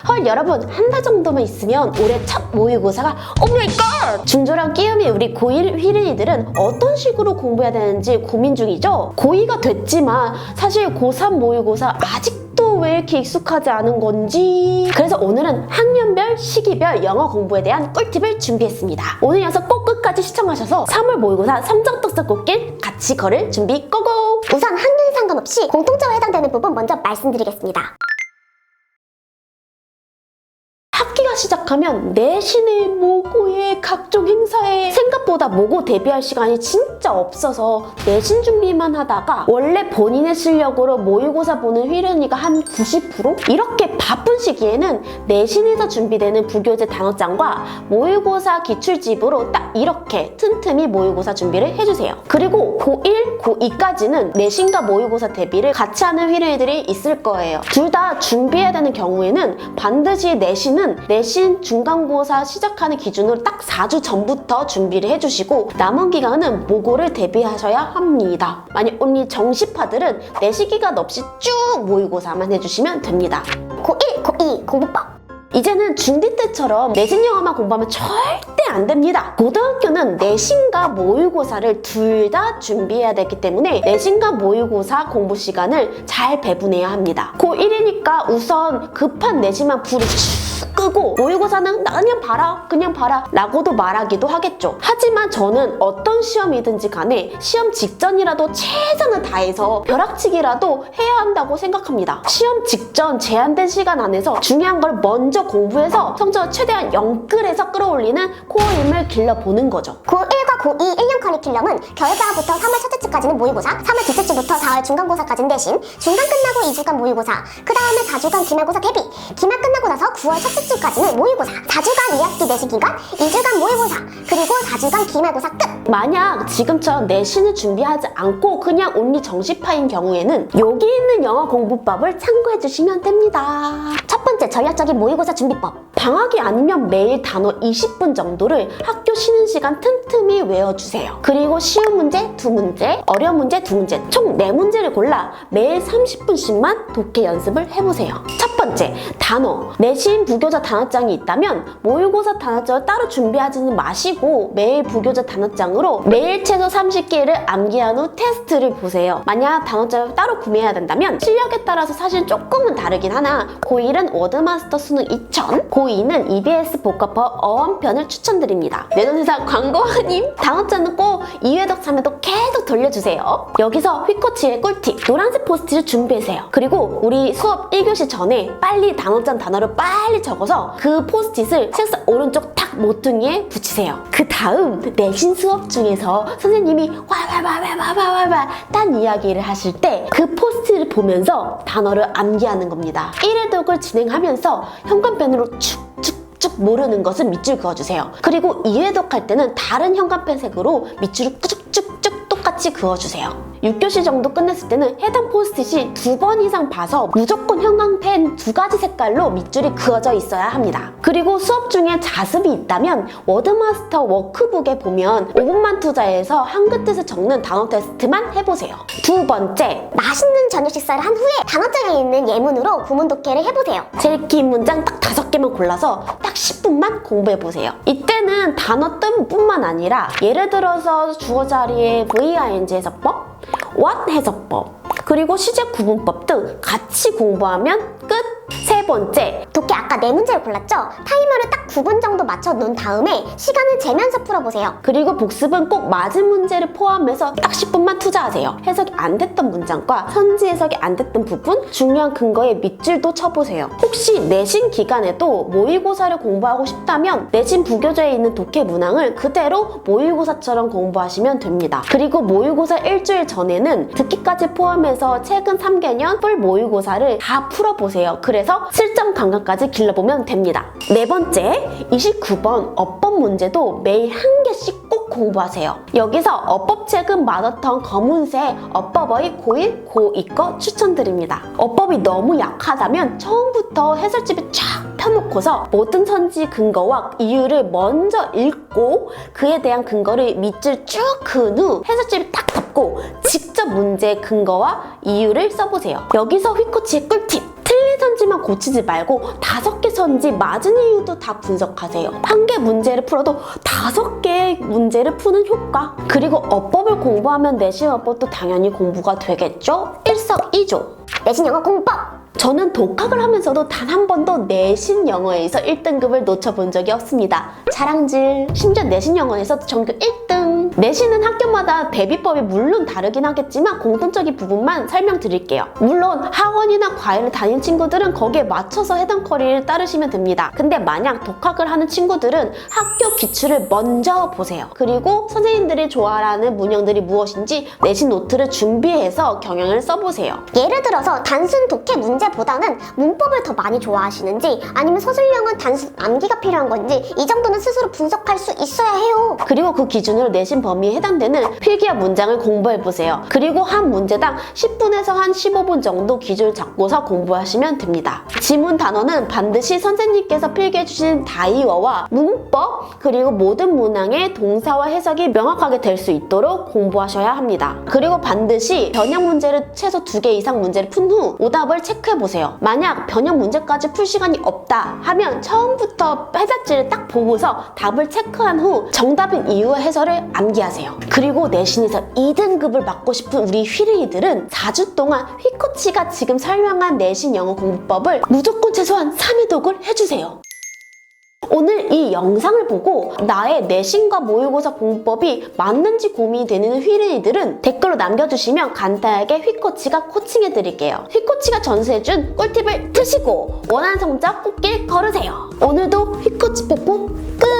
헐 여러분, 한 달 정도만 있으면 올해 첫 모의고사가 오마이갓! 준조랑 끼우미 우리 고1 휘린이들은 어떤 식으로 공부해야 되는지 고민 중이죠? 고2가 됐지만 사실 고3 모의고사 아직도 왜 이렇게 익숙하지 않은 건지. 그래서 오늘은 학년별, 시기별 영어 공부에 대한 꿀팁을 준비했습니다. 오늘 녀석 꼭 끝까지 시청하셔서 3월 모의고사 성적떡상 꽃길 같이 걸을 준비 고고! 우선 학년에 상관없이 공통적으로 해당되는 부분 먼저 말씀드리겠습니다. 학기가 시작하면 내신에 모고에 각종 행사에 생각보다 모고 대비할 시간이 진짜 없어서 내신 준비만 하다가 원래 본인의 실력으로 모의고사 보는 휘른이가 한 90%? 이렇게 바쁜 시기에는 내신에서 준비되는 부교재 단어장과 모의고사 기출집으로 딱 이렇게 틈틈이 모의고사 준비를 해주세요. 그리고 고1, 고2까지는 내신과 모의고사 대비를 같이 하는 휘른이들이 있을 거예요. 둘 다 준비해야 되는 경우에는 반드시 내신 중간고사 시작하는 기준으로 딱 4주 전부터 준비를 해주시고 남은 기간은 모고를 대비하셔야 합니다. 만약 언니 정시파들은 내시 기간 없이 쭉 모의고사만 해주시면 됩니다. 고1, 고2 공부법. 이제는 중2 때처럼 내신 영어만 공부하면 절대 안 됩니다. 고등학교는 내신과 모의고사를 둘 다 준비해야 되기 때문에 내신과 모의고사 공부 시간을 잘 배분해야 합니다. 고1이니까 우선 급한 내신만 불을 끄고 모의고사는 나 그냥 봐라 라고도 말하기도 하겠죠. 하지만 저는 어떤 시험이든지 간에 시험 직전이라도 최선을 다해서 벼락치기라도 해야 한다고 생각합니다. 시험 직전 제한된 시간 안에서 중요한 걸 먼저 공부해서 성적을 최대한 영끌해서 끌어올리는 코어 힘을 길러보는 거죠. 고1과 고2 1년 커리큘럼은 겨울방학부터 3월 첫째 주까지는 모의고사, 3월 둘째 주부터 4월 중간고사까지는 내신, 중간 끝나고 2주간 모의고사, 그 다음에 4주간 기말고사 대비, 기말 끝나고 나서 9월 첫째 주까지는 모의고사, 4주간 2학기 내신 기간, 2주간 모의고사, 그리고 4주간 기말고사 끝! 만약 지금처럼 내신을 준비하지 않고 그냥 온리 정시파인 경우에는 여기 있는 영어 공부법을 참고해 주시면 됩니다. 첫 번째, 전략적인 모의고사 준비법. 방학이 아니면 매일 단어 20분 정도를 학교 쉬는 시간 틈틈이 외워주세요. 그리고 쉬운 문제 2문제, 어려운 문제 2문제, 총 4문제를 골라 매일 30분씩만 독해 연습을 해보세요. 첫 번째, 단어. 내신 부교재 단어장이 있다면 모의고사 단어장을 따로 준비하지는 마시고 매일 부교재 단어장으로 매일 최소 30개를 암기한 후 테스트를 보세요. 만약 단어장을 따로 구매해야 된다면 실력에 따라서 사실 조금은 다르긴 하나 고1은 워드마스터 수능 2000, 고2는 EBS 복합법 어원편을 추천드립니다. 내돈세상 광고 아님? 단어장은 꼭 2회독 3회독 계속 돌려주세요. 여기서 휘코치의 꿀팁, 노란색 포스트를 준비하세요. 그리고 우리 수업 1교시 전에 빨리 단어장 단어를 빨리 적어서 그 포스트잇을 책상 오른쪽 탁 모퉁이에 붙이세요. 그 다음 내신 수업 중에서 선생님이 와와와와와와와 딴 이야기를 하실 때 그 포스트잇을 보면서 단어를 암기하는 겁니다. 1회독을 진행하면서 현관펜으로 축축 모르는 것은 밑줄 그어주세요. 그리고 2회독 할 때는 다른 현관펜 색으로 밑줄을 쭉쭉쭉 똑같이 그어주세요. 6교시 정도 끝냈을 때는 해당 포스트잇이 2번 이상 봐서 무조건 형광펜 2가지 색깔로 밑줄이 그어져 있어야 합니다. 그리고 수업 중에 자습이 있다면 워드마스터 워크북에 보면 5분만 투자해서 한글 뜻을 적는 단어 테스트만 해보세요. 두 번째, 맛있는 저녁 식사를 한 후에 단어장에 있는 예문으로 구문 독해를 해보세요. 제일 긴 문장 딱 5개만 골라서 딱 10분만 공부해보세요. 이때는 단어 뜻뿐만 아니라 예를 들어서 주어 자리에 VING 해석법, what 해석법, 그리고 시제 구분법 등 같이 공부하면 끝! 세 번째, 독해 아까 4문제를 골랐죠? 타이머를 딱 9분 정도 맞춰 놓은 다음에 시간을 재면서 풀어보세요. 그리고 복습은 꼭 맞은 문제를 포함해서 딱 10분만 투자하세요. 해석이 안 됐던 문장과 선지 해석이 안 됐던 부분, 중요한 근거에 밑줄도 쳐보세요. 혹시 내신 기간에도 모의고사를 공부하고 싶다면 내신 부교재에 있는 독해 문항을 그대로 모의고사처럼 공부하시면 됩니다. 그리고 모의고사 일주일 전에는 듣기까지 포함해서 최근 3개년 풀 모의고사를 다 풀어보세요. 그래서 실전 감각까지 길러보면 됩니다. 네 번째, 29번 어법 문제도 매일 한 개씩 꼭 공부하세요. 여기서 어법책은 마더텅 검은색 어법어의 고1, 고2 거 추천드립니다. 어법이 너무 약하다면 처음부터 해설집을 쫙 펴놓고서 모든 선지 근거와 이유를 먼저 읽고 그에 대한 근거를 밑줄 쭉 그은 후 해설집을 딱 덮고 직접 문제의 근거와 이유를 써보세요. 여기서 휘코치의 꿀팁! 틀린 1개 선지만 고치지 말고 5개 선지 맞은 이유도 다 분석하세요. 한 개 문제를 풀어도 5개의 문제를 푸는 효과. 그리고 어법을 공부하면 내신 어법도 당연히 공부가 되겠죠? 일석이조. 내신 영어 공법! 저는 독학을 하면서도 단 한 번도 내신 영어에서 1등급을 놓쳐본 적이 없습니다. 자랑질. 심지어 내신 영어에서 전교 1등. 내신은 학교마다 대비법이 물론 다르긴 하겠지만 공통적인 부분만 설명드릴게요. 물론 학원이나 과외를 다닌 친구들은 거기에 맞춰서 해당 커리를 따르시면 됩니다. 근데 만약 독학을 하는 친구들은 학교 기출을 먼저 보세요. 그리고 선생님들이 좋아하는 문형들이 무엇인지 내신 노트를 준비해서 경향을 써보세요. 예를 들어서 단순 독해 문제보다는 문법을 더 많이 좋아하시는지 아니면 서술형은 단순 암기가 필요한 건지 이 정도는 스스로 분석할 수 있어야 해요. 그리고 그 기준으로 내신 범위에 해당되는 필기와 문장을 공부해보세요. 그리고 한 문제당 10분에서 한 15분 정도 기준을 잡고서 공부하시면 됩니다. 지문 단어는 반드시 선생님께서 필기해주신 다이어와 문법 그리고 모든 문항의 동사와 해석이 명확하게 될 수 있도록 공부하셔야 합니다. 그리고 반드시 변형 문제를 최소 2개 이상 문제를 푼 후 오답을 체크해보세요. 만약 변형 문제까지 풀 시간이 없다 하면 처음부터 해설지를 딱 보고서 답을 체크한 후 정답인 이유와 해설을 암기하세요. 그리고 내신에서 2등급을 받고 싶은 우리 휘리이들은 4주 동안 휘코치가 지금 설명한 내신 영어 공부법을 무조건 최소한 3회 독을 해주세요. 오늘 이 영상을 보고 나의 내신과 모의고사 공부법이 맞는지 고민이 되는 휘리이들은 댓글로 남겨주시면 간단하게 휘코치가 코칭해드릴게요. 휘코치가 전수해준 꿀팁을 드시고 원하는 성적 꽃길 걸으세요. 오늘도 휘코치 뽀뽀 끝!